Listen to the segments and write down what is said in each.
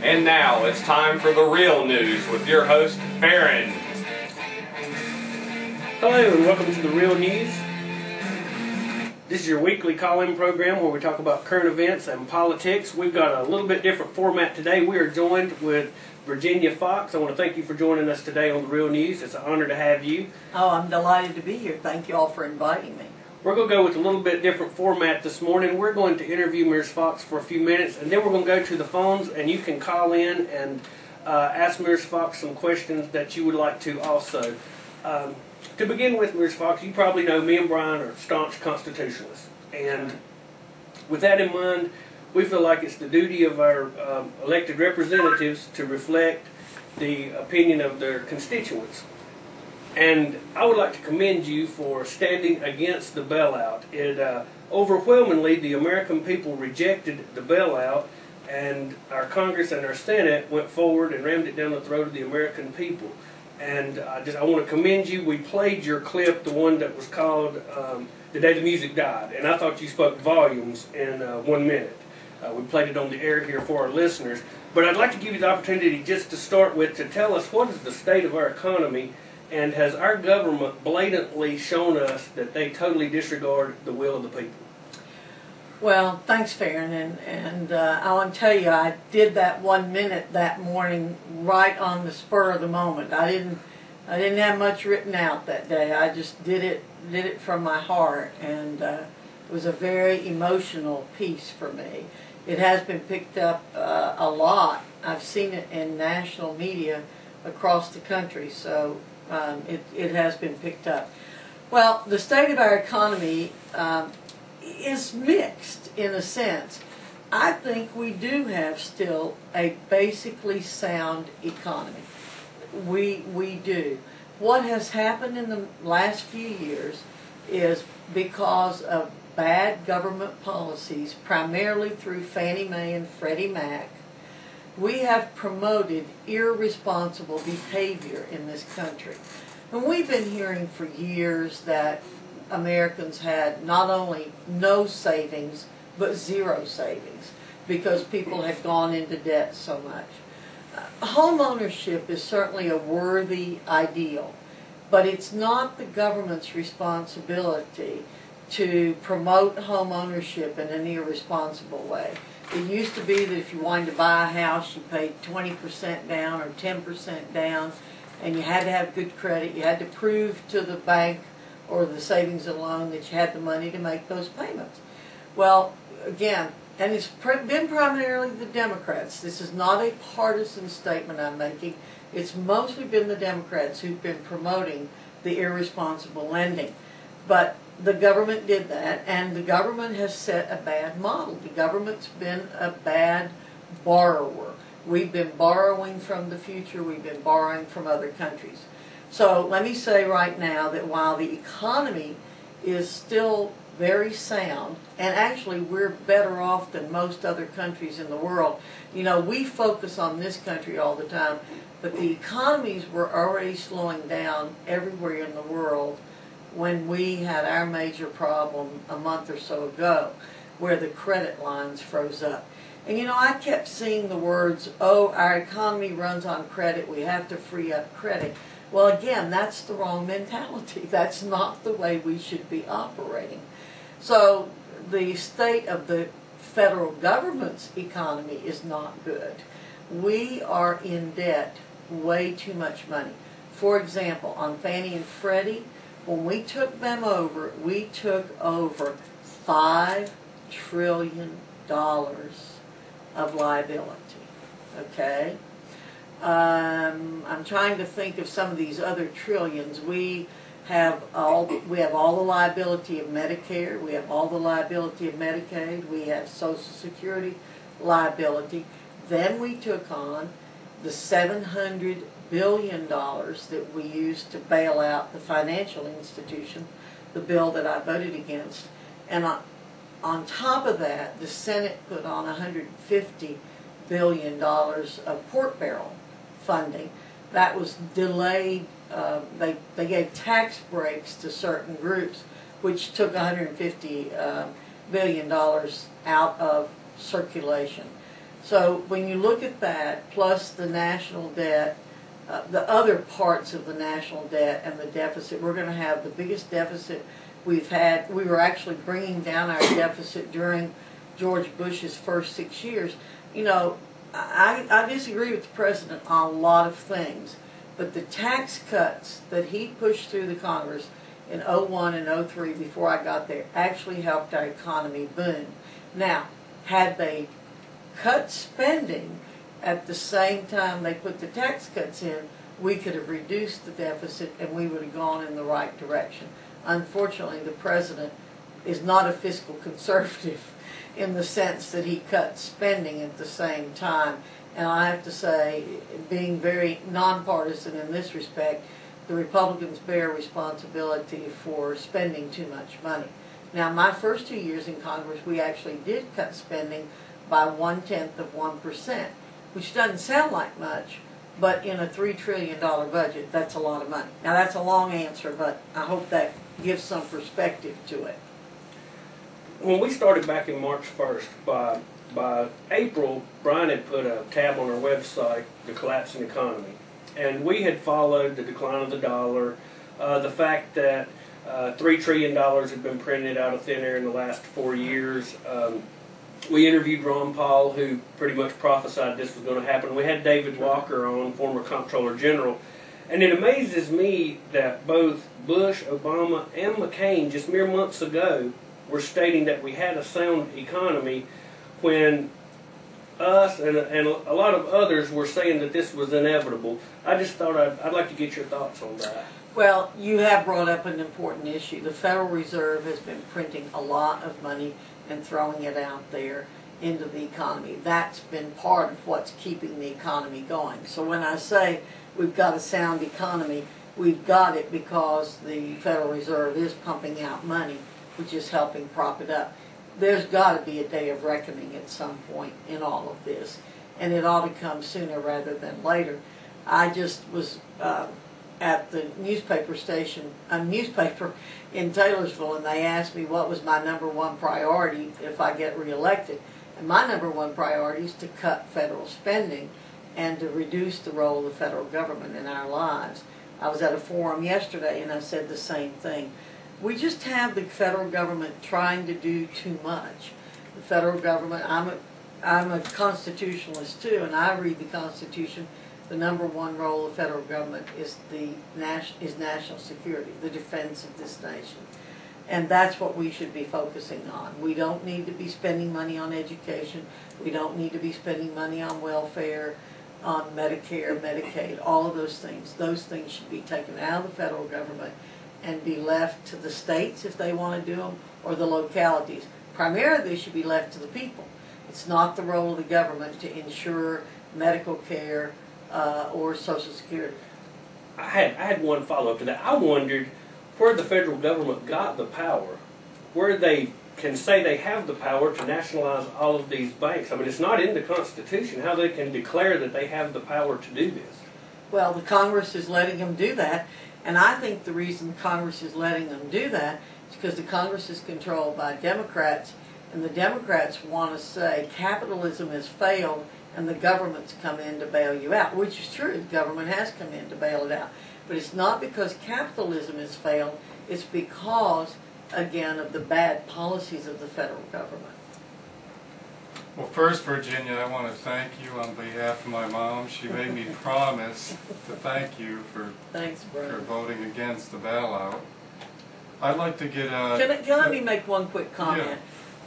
And now it's time for the real news with your host, Farron. Hello and welcome to the Real News. This is your weekly call-in program where we talk about current events and politics. We've got a little bit different format today. We are joined with Virginia Foxx. I want to thank you for joining us today on the Real News. It's an honor to have you. Oh, I'm delighted to be here. Thank you all for inviting me. We're going to go with a little bit different format this morning. We're going to interview Ms. Foxx for a few minutes, and then we're going to go to the phones, and you can call in and ask Ms. Foxx some questions that you would like to also. To begin with, Ms. Foxx, you probably know me and Brian are staunch constitutionalists, and with that in mind, we feel like it's the duty of our elected representatives to reflect the opinion of their constituents. And I would like to commend you for standing against the bailout. Overwhelmingly, the American people rejected the bailout, and our Congress and our Senate went forward and rammed it down the throat of the American people. And I want to commend you. We played your clip, the one that was called The Day the Music Died, and I thought you spoke volumes in 1 minute. We played it on the air here for our listeners. But I'd like to give you the opportunity just to start with to tell us what is the state of our economy, and has our government blatantly shown us that they totally disregard the will of the people? Well, thanks, Farron, and I want to tell you, I did that 1 minute that morning right on the spur of the moment. I didn't have much written out that day. I just did it from my heart, and it was a very emotional piece for me. It has been picked up a lot. I've seen it in national media across the country, so it has been picked up. Well, the state of our economy is mixed in a sense. I think we do have still a basically sound economy. We do. What has happened in the last few years is because of bad government policies, primarily through Fannie Mae and Freddie Mac, we have promoted irresponsible behavior in this country. And we've been hearing for years that Americans had not only no savings, but zero savings, because people had gone into debt so much. Home ownership is certainly a worthy ideal, but it's not the government's responsibility to promote home ownership in an irresponsible way. It used to be that if you wanted to buy a house, you paid 20% down or 10% down, and you had to have good credit. You had to prove to the bank or the savings and loan that you had the money to make those payments. Well, again, and it's been primarily the Democrats. This is not a partisan statement I'm making. It's mostly been the Democrats who've been promoting the irresponsible lending. But the government did that, and the government has set a bad model. The government's been a bad borrower. We've been borrowing from the future. We've been borrowing from other countries. So let me say right now that while the economy is still very sound, and actually we're better off than most other countries in the world. You know, we focus on this country all the time, but the economies were already slowing down everywhere in the world when we had our major problem a month or so ago, where the credit lines froze up. And you know, I kept seeing the words, oh, our economy runs on credit, we have to free up credit. Well, again, that's the wrong mentality. That's not the way we should be operating. So the state of the federal government's economy is not good. We are in debt way too much money. For example, on Fannie and Freddie, when we took them over, we took over $5 trillion of liability. Okay? I'm trying to think of some of these other trillions. We have all the liability of Medicare, we have all the liability of Medicaid, we have Social Security liability. Then we took on the $700 billion that we used to bail out the financial institution, the bill that I voted against. And on top of that, the Senate put on $150 billion of pork barrel funding. That was delayed. They gave tax breaks to certain groups, which took $150 billion out of circulation. So when you look at that, plus the national debt, the other parts of the national debt and the deficit, we're going to have the biggest deficit we've had. We were actually bringing down our deficit during George Bush's first 6 years. You know, I disagree with the president on a lot of things, but the tax cuts that he pushed through the Congress in 01 and 03 before I got there actually helped our economy boom. Now, had they cut spending at the same time they put the tax cuts in, we could have reduced the deficit and we would have gone in the right direction. Unfortunately, the president is not a fiscal conservative in the sense that he cut spending at the same time. And I have to say, being very nonpartisan in this respect, the Republicans bear responsibility for spending too much money. Now, my first 2 years in Congress, we actually did cut spending by 0.1%, which doesn't sound like much, but in a $3 trillion budget, that's a lot of money. Now, that's a long answer, but I hope that gives some perspective to it. When we started back in March 1st, by April, Brian had put a tab on our website, The Collapsing Economy. And we had followed the decline of the dollar, the fact that $3 trillion had been printed out of thin air in the last 4 years. We interviewed Ron Paul, who pretty much prophesied this was going to happen. We had David Walker on, former Comptroller General. And it amazes me that both Bush, Obama, and McCain just mere months ago were stating that we had a sound economy when us and a lot of others were saying that this was inevitable. I just thought I'd like to get your thoughts on that. Well, you have brought up an important issue. The Federal Reserve has been printing a lot of money and throwing it out there into the economy. That's been part of what's keeping the economy going. So when I say we've got a sound economy, we've got it because the Federal Reserve is pumping out money, which is helping prop it up. There's got to be a day of reckoning at some point in all of this, and it ought to come sooner rather than later. I just was at the newspaper in Taylorsville, and they asked me what was my #1 priority if I get reelected. And my #1 priority is to cut federal spending and to reduce the role of the federal government in our lives. I was at a forum yesterday, and I said the same thing. We just have the federal government trying to do too much. The federal government, I'm a constitutionalist too, and I read the Constitution. The #1 role of the federal government is national security, the defense of this nation. And that's what we should be focusing on. We don't need to be spending money on education. We don't need to be spending money on welfare, on Medicare, Medicaid, all of those things. Those things should be taken out of the federal government and be left to the states if they want to do them, or the localities. Primarily, they should be left to the people. It's not the role of the government to ensure medical care or Social Security. I had one follow-up to that. I wondered where the federal government got the power, where they can say they have the power to nationalize all of these banks. I mean, it's not in the Constitution how they can declare that they have the power to do this. Well, the Congress is letting them do that, and I think the reason Congress is letting them do that is because the Congress is controlled by Democrats, and the Democrats want to say capitalism has failed and the government's come in to bail you out, which is true. The government has come in to bail it out. But it's not because capitalism has failed, it's because, again, of the bad policies of the federal government. Well, first, Virginia, I want to thank you on behalf of my mom. She made me promise to thank you for voting against the bailout. I'd like to get a... Can let me make one quick comment? Yeah.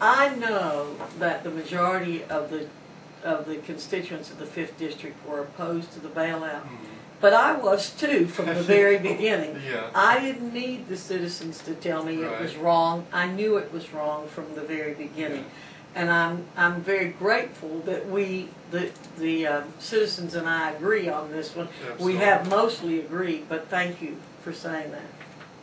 I know that the majority of the constituents of the 5th District were opposed to the bailout. Mm-hmm. But I was too from the very beginning. Yeah. I didn't need the citizens to tell me it was wrong. I knew it was wrong from the very beginning. Yeah. And I'm very grateful that the citizens and I agree on this one. Absolutely. We have mostly agreed, but thank you for saying that.